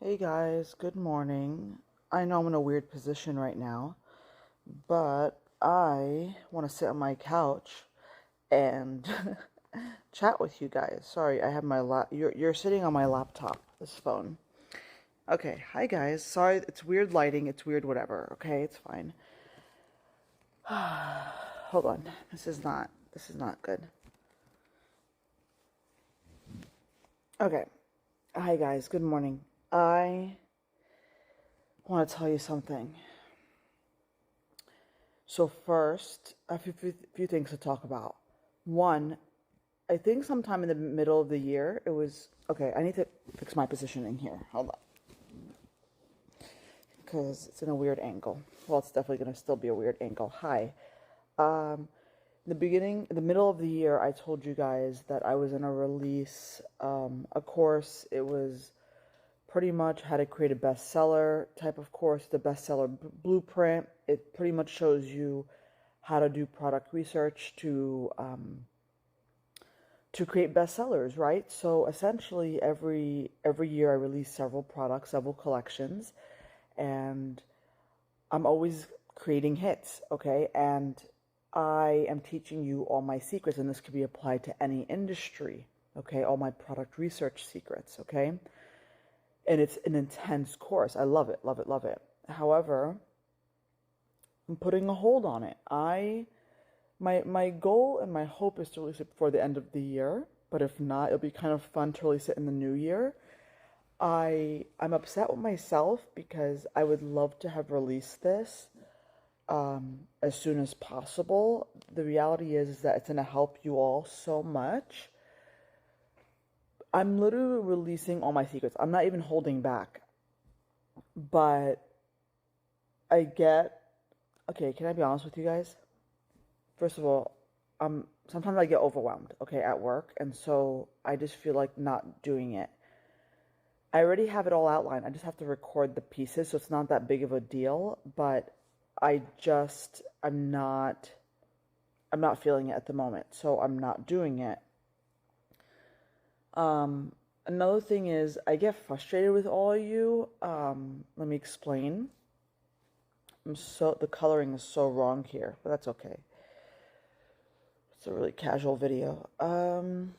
Hey guys, good morning. I know I'm in a weird position right now, but I want to sit on my couch and chat with you guys. Sorry, I have my you're sitting on my laptop, this phone. Okay, hi guys. Sorry, it's weird lighting, it's weird whatever. Okay, it's fine. Hold on. This is not good. Okay. Hi guys, good morning. I want to tell you something. So first, I have a few things to talk about. One, I think sometime in the middle of the year, it was okay. I need to fix my positioning here. Hold on, because it's in a weird angle. Well, it's definitely going to still be a weird angle. Hi. In the middle of the year, I told you guys that I was going to release a course. It was pretty much how to create a bestseller type of course, the bestseller blueprint. It pretty much shows you how to do product research to create bestsellers, right? So essentially, every year I release several products, several collections, and I'm always creating hits, okay? And I am teaching you all my secrets, and this could be applied to any industry, okay? All my product research secrets, okay? And it's an intense course. I love it, love it, love it. However, I'm putting a hold on it. My goal and my hope is to release it before the end of the year, but if not, it'll be kind of fun to release it in the new year. I'm upset with myself because I would love to have released this as soon as possible. The reality is that it's going to help you all so much. I'm literally releasing all my secrets. I'm not even holding back. But I get, okay, can I be honest with you guys? First of all, sometimes I get overwhelmed, okay, at work, and so I just feel like not doing it. I already have it all outlined. I just have to record the pieces, so it's not that big of a deal, but I'm not feeling it at the moment, so I'm not doing it. Another thing is I get frustrated with all of you. Let me explain. The coloring is so wrong here, but that's okay. It's a really casual video. And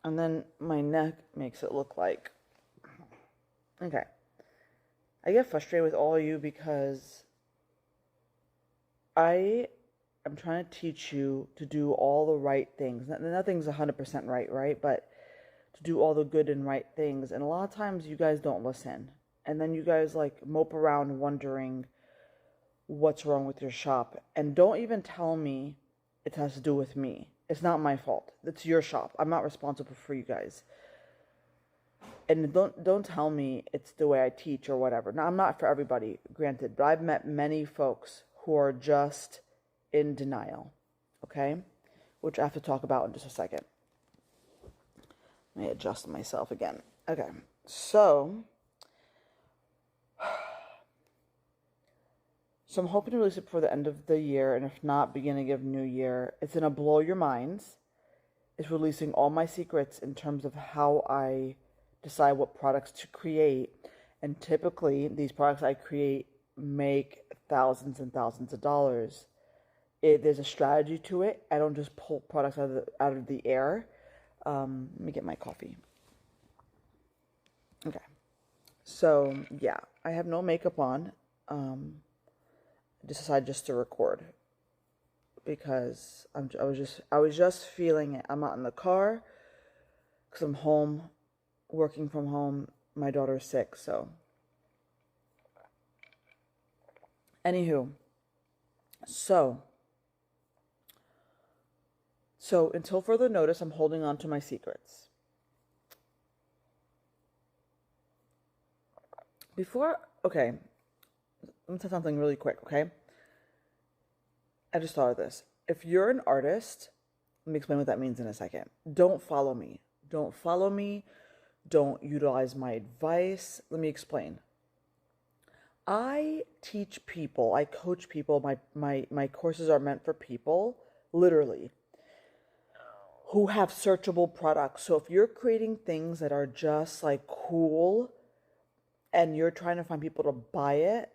then my neck makes it look like, okay. I get frustrated with all of you because I am trying to teach you to do all the right things. Nothing's 100% right? But to do all the good and right things. And a lot of times you guys don't listen. And then you guys like mope around wondering what's wrong with your shop. And don't even tell me it has to do with me. It's not my fault. It's your shop. I'm not responsible for you guys. And don't tell me it's the way I teach or whatever. Now, I'm not for everybody, granted, but I've met many folks who are just in denial, okay? Which I have to talk about in just a second. Let me adjust myself again. Okay, so I'm hoping to release it before the end of the year, and if not, beginning of new year. It's gonna blow your minds. It's releasing all my secrets in terms of how I decide what products to create. And typically, these products I create make thousands and thousands of dollars. There's a strategy to it. I don't just pull products out of the air. Let me get my coffee. Okay. So, yeah, I have no makeup on. I decided just to record because I was just feeling it. I'm not in the car because I'm home, working from home. My daughter's sick, so. Anywho, so until further notice, I'm holding on to my secrets. Okay, let me tell something really quick, okay? I just thought of this. If you're an artist, let me explain what that means in a second. Don't follow me. Don't follow me. Don't utilize my advice. Let me explain. I teach people, I coach people. My courses are meant for people, literally, who have searchable products. So if you're creating things that are just like cool, and you're trying to find people to buy it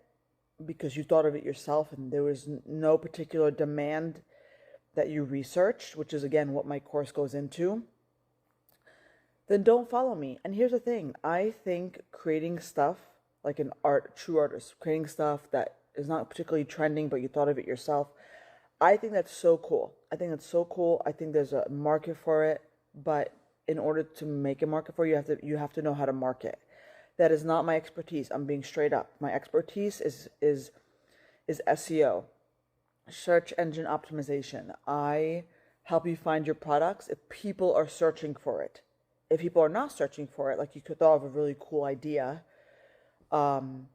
because you thought of it yourself and there was no particular demand that you researched, which is again what my course goes into, then don't follow me. And here's the thing, I think creating stuff like an true artist, creating stuff that is not particularly trending, but you thought of it yourself, I think that's so cool. I think that's so cool. I think there's a market for it, but in order to make a market for it, you have to know how to market. That is not my expertise. I'm being straight up. My expertise is SEO, search engine optimization. I help you find your products if people are searching for it. If people are not searching for it, like you could thought of a really cool idea, and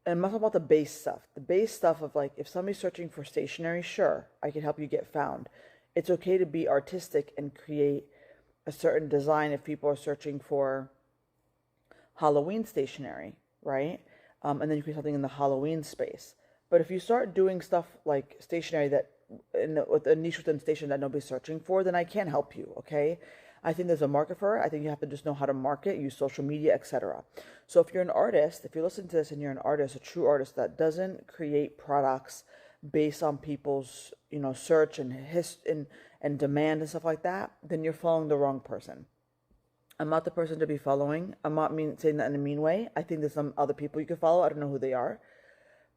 I'm not talking about the base stuff. The base stuff of like if somebody's searching for stationery, sure, I can help you get found. It's okay to be artistic and create a certain design if people are searching for Halloween stationery, right? And then you create something in the Halloween space. But if you start doing stuff like stationery that with a niche within station that nobody's searching for, then I can't help you, okay? I think there's a market for it. I think you have to just know how to market, use social media, etc. So if you're an artist, if you're listening to this and you're an artist, a true artist that doesn't create products based on people's, search and demand and stuff like that, then you're following the wrong person. I'm not the person to be following. I'm not saying that in a mean way. I think there's some other people you could follow. I don't know who they are,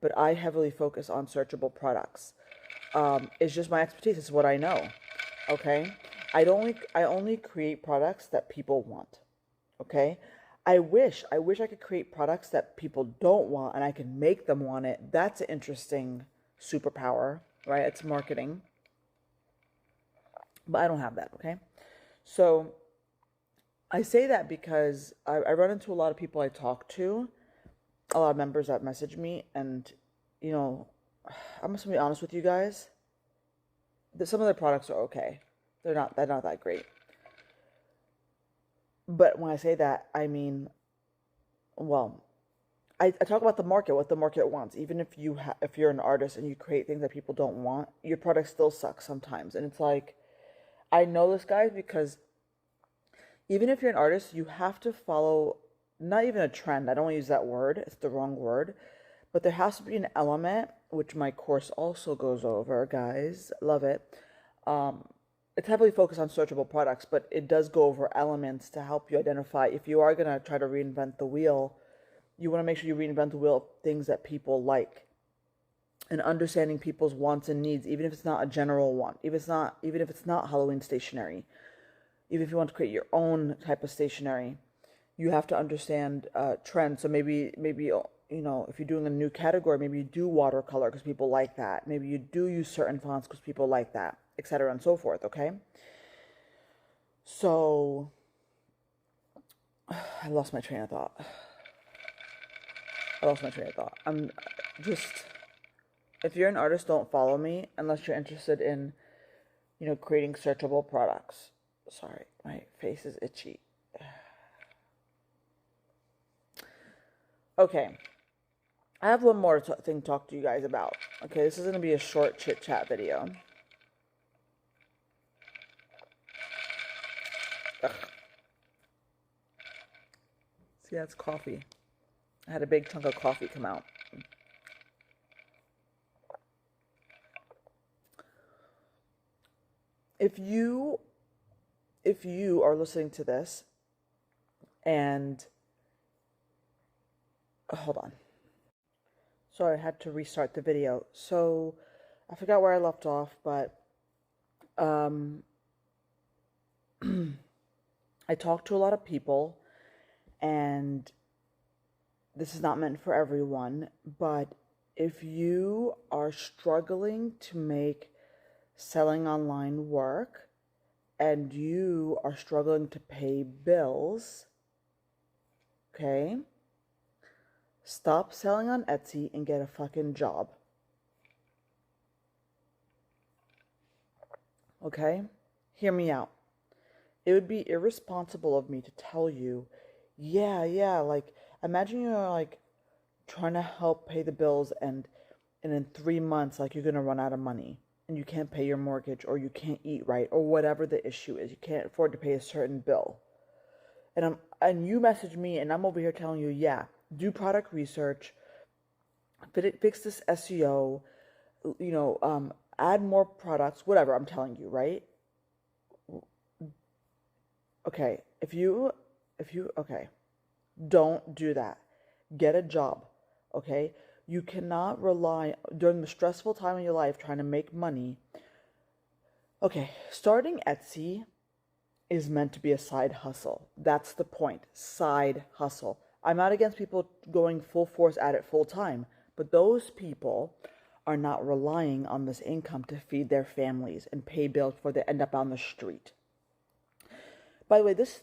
but I heavily focus on searchable products. It's just my expertise. It's what I know. Okay. I only create products that people want. Okay. I wish I could create products that people don't want and I can make them want it. That's an interesting superpower, right? It's marketing. But I don't have that. Okay. So I say that because I run into a lot of people I talk to, a lot of members that message me, and I'm just gonna be honest with you guys. Some of their products are okay. They're not that great. But when I say that, I mean, well, I talk about the market, what the market wants. Even if you're an artist and you create things that people don't want, your product still sucks sometimes. And it's like, I know this, guys, because even if you're an artist, you have to follow not even a trend. I don't want to use that word. It's the wrong word. But there has to be an element, which my course also goes over, guys. Love it. It's heavily focused on searchable products, but it does go over elements to help you identify. If you are going to try to reinvent the wheel, you want to make sure you reinvent the wheel of things that people like. And understanding people's wants and needs, even if it's not a general want, even if it's not Halloween stationery. Even if you want to create your own type of stationery, you have to understand trends. So maybe if you're doing a new category, maybe you do watercolor because people like that. Maybe you do use certain fonts because people like that, etc. and so forth. Okay. So I lost my train of thought. I'm just, if you're an artist, don't follow me unless you're interested in, creating searchable products. Sorry, my face is itchy. Okay. I have one more thing to talk to you guys about. Okay, this is going to be a short chit-chat video. Ugh. See, that's coffee. I had a big chunk of coffee come out. If you are listening to this and hold on. Sorry, I had to restart the video. So I forgot where I left off, but I talk to a lot of people, and this is not meant for everyone, but if you are struggling to make selling online work and you are struggling to pay bills, okay, stop selling on Etsy and get a fucking job. Okay? Hear me out. It would be irresponsible of me to tell you, yeah, like, imagine you're, like, trying to help pay the bills and in 3 months, like, you're going to run out of money and you can't pay your mortgage or you can't eat right or whatever the issue is. You can't afford to pay a certain bill. And you message me and I'm over here telling you, yeah, do product research, fix this SEO, add more products, whatever I'm telling you, right? Okay, okay, don't do that. Get a job, okay? You cannot rely during the stressful time in your life trying to make money. Okay, starting Etsy is meant to be a side hustle. That's the point. Side hustle. I'm not against people going full force at it full time, but those people are not relying on this income to feed their families and pay bills before they end up on the street. By the way, this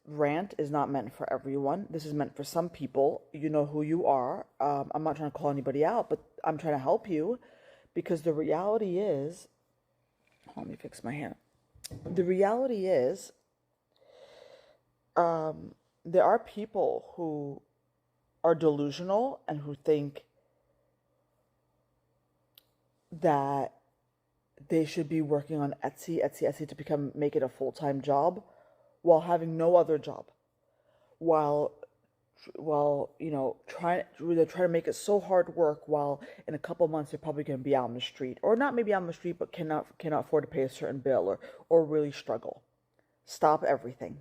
rant is not meant for everyone. This is meant for some people. You know who you are. I'm not trying to call anybody out, but I'm trying to help you, because the reality is, let me fix my hand. The reality is, there are people who are delusional and who think that they should be working on Etsy to make it a full-time job while having no other job, while they're trying to make it so hard work, while in a couple months they're probably going to be out on the street, or not maybe on the street, but cannot afford to pay a certain bill, or really struggle. Stop everything.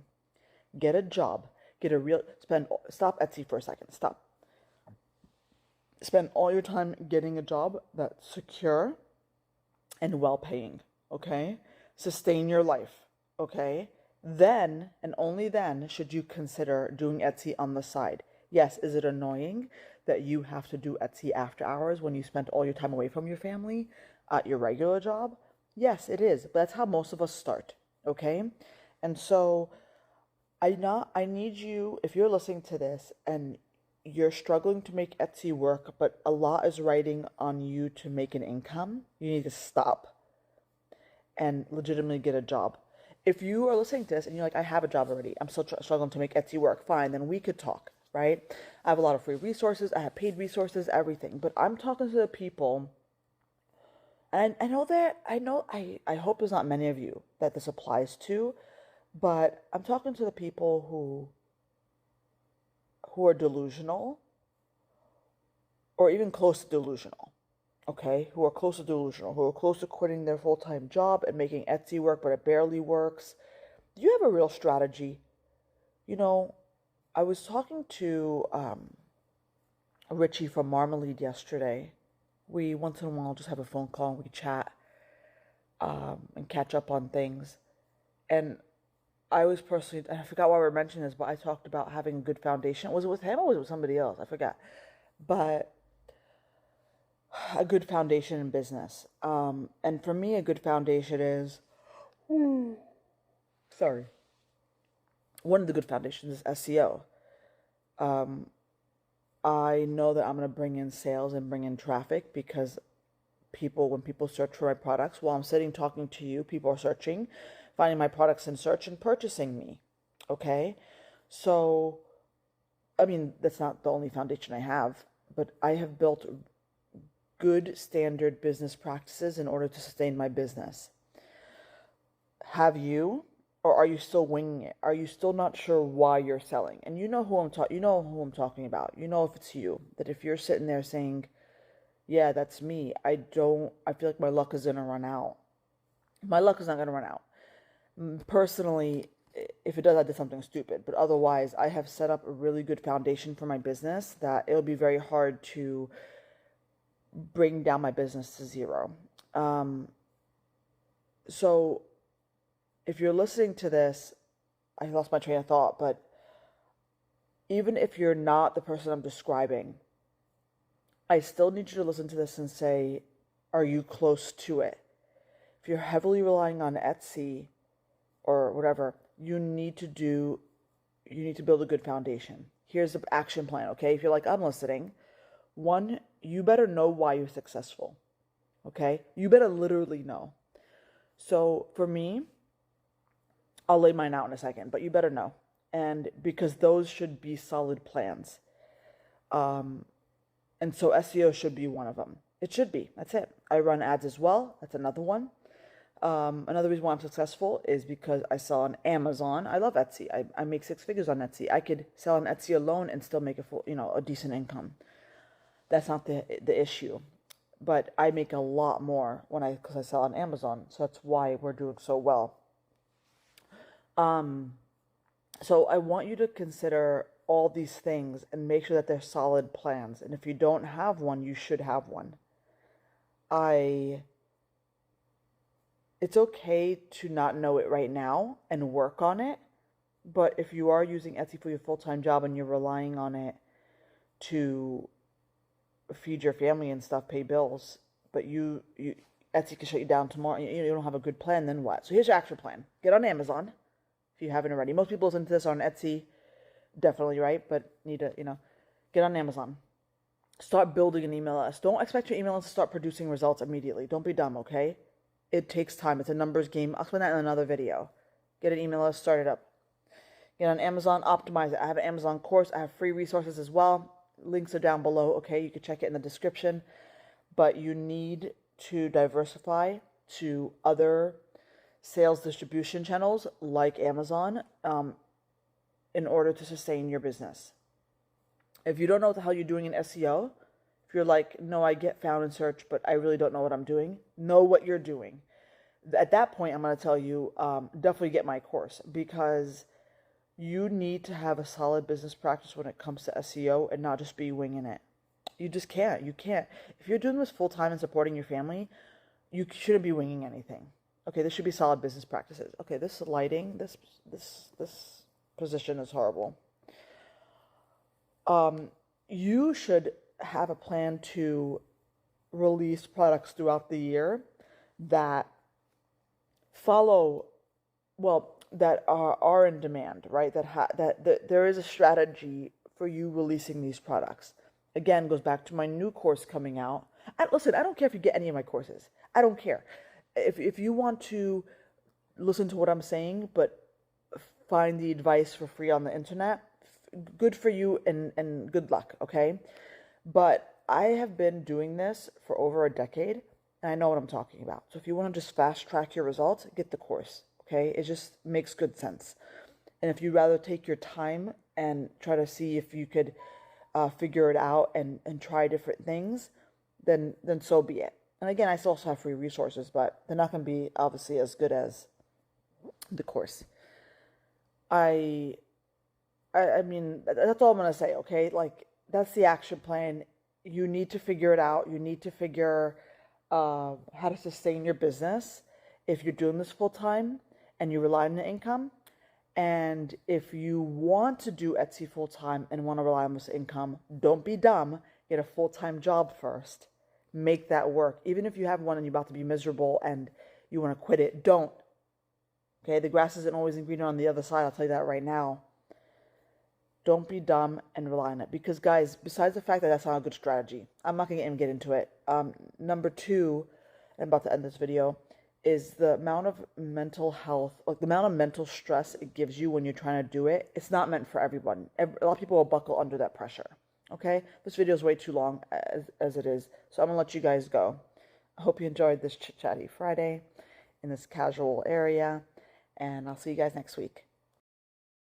Get a job. Stop Etsy for a second. Stop. Spend all your time getting a job that's secure and well-paying, okay? Sustain your life, okay? Then, and only then, should you consider doing Etsy on the side. Yes, is it annoying that you have to do Etsy after hours when you spent all your time away from your family at your regular job? Yes, it is, but that's how most of us start, okay? And so, I need you, if you're listening to this and you're struggling to make Etsy work, but a lot is riding on you to make an income, you need to stop and legitimately get a job. If you are listening to this and you're like, I have a job already, I'm still struggling to make Etsy work, fine, then we could talk, right? I have a lot of free resources, I have paid resources, everything. But I'm talking to the people, and I hope there's not many of you that this applies to, but I'm talking to the people who are delusional, or even close to delusional, okay? Who are close to delusional, who are close to quitting their full-time job and making Etsy work, but it barely works. Do you have a real strategy? I was talking to Richie from Marmalade yesterday. We once in a while just have a phone call and we chat and catch up on things. And I forgot why we were mentioning this, but I talked about having a good foundation. Was it with him or was it with somebody else? I forgot. But a good foundation in business. And for me, a good foundation is, sorry, one of the good foundations is SEO. I know that I'm going to bring in sales and bring in traffic, because when people search for my products, while I'm sitting talking to you, people are searching, finding my products in search and purchasing me. Okay? So, I mean, that's not the only foundation I have, but I have built good standard business practices in order to sustain my business. Have you? Or are you still winging it? Are you still not sure why you're selling? And you know who I'm talking about. You know if it's you. That if you're sitting there saying, yeah, that's me, I feel like my luck is going to run out. My luck is not going to run out. Personally, if it does, I did something stupid. But otherwise, I have set up a really good foundation for my business that it'll be very hard to bring down my business to zero. So if you're listening to this, I lost my train of thought, but even if you're not the person I'm describing, I still need you to listen to this and say, are you close to it? If you're heavily relying on Etsy or whatever, you need to build a good foundation. Here's the action plan, okay? If you're like, I'm listening, one, you better know why you're successful, okay? You better literally know. So for me, I'll lay mine out in a second, but you better know. And because those should be solid plans. And so SEO should be one of them. It should be. That's it. I run ads as well. That's another one. Another reason why I'm successful is because I sell on Amazon. I love Etsy. I make six figures on Etsy. I could sell on Etsy alone and still make a full, a decent income. That's not the issue. But I make a lot more because I sell on Amazon. So that's why we're doing so well. So I want you to consider all these things and make sure that they're solid plans. And if you don't have one, you should have one. It's okay to not know it right now and work on it. But if you are using Etsy for your full-time job and you're relying on it to feed your family and stuff, pay bills, but Etsy can shut you down tomorrow, you don't have a good plan, then what? So here's your action plan. Get on Amazon if you haven't already. Most people listen to this on Etsy, definitely, right? But need to, get on Amazon. Start building an email list. Don't expect your email list to start producing results immediately. Don't be dumb, okay? It takes time. It's a numbers game. I'll explain that in another video. Get an email list, start it up. Get on Amazon, optimize it. I have an Amazon course. I have free resources as well. Links are down below, okay? You can check it in the description. But you need to diversify to other sales distribution channels like Amazon in order to sustain your business. If you don't know what the hell you're doing in SEO, if you're like, no, I get found in search, but I really don't know what I'm doing, know what you're doing. At that point, I'm going to tell you, definitely get my course, because you need to have a solid business practice when it comes to SEO and not just be winging it. You just can't. You can't. If you're doing this full-time and supporting your family, you shouldn't be winging anything. Okay, this should be solid business practices. Okay, this lighting, this position is horrible. You should have a plan to release products throughout the year that that are in demand, right? That there is a strategy for you releasing these products. Again, goes back to my new course coming out. Listen, I don't care if you get any of my courses. I don't care. If you want to listen to what I'm saying, but find the advice for free on the internet, good for you and good luck, okay? But I have been doing this for over a decade, and I know what I'm talking about. So if you want to just fast track your results, get the course, okay? It just makes good sense. And if you'd rather take your time and try to see if you could figure it out and try different things, then so be it. And again, I still also have free resources, but they're not going to be obviously as good as the course. I mean, that's all I'm going to say, okay? Like, that's the action plan. You need to figure it out. You need to figure how to sustain your business if you're doing this full time and you rely on the income. And if you want to do Etsy full time and want to rely on this income, don't be dumb. Get a full-time job first. Make that work. Even if you have one and you're about to be miserable and you want to quit it, don't. Okay, the grass isn't always greener on the other side. I'll tell you that right now. Don't be dumb and rely on it. Because, guys, besides the fact that that's not a good strategy, I'm not going to even get into it. Number two, and I'm about to end this video, is the amount of mental health, like the amount of mental stress it gives you when you're trying to do it. It's not meant for everyone. A lot of people will buckle under that pressure. Okay? This video is way too long as it is. So I'm going to let you guys go. I hope you enjoyed this Chit Chatty Friday in this casual area. And I'll see you guys next week.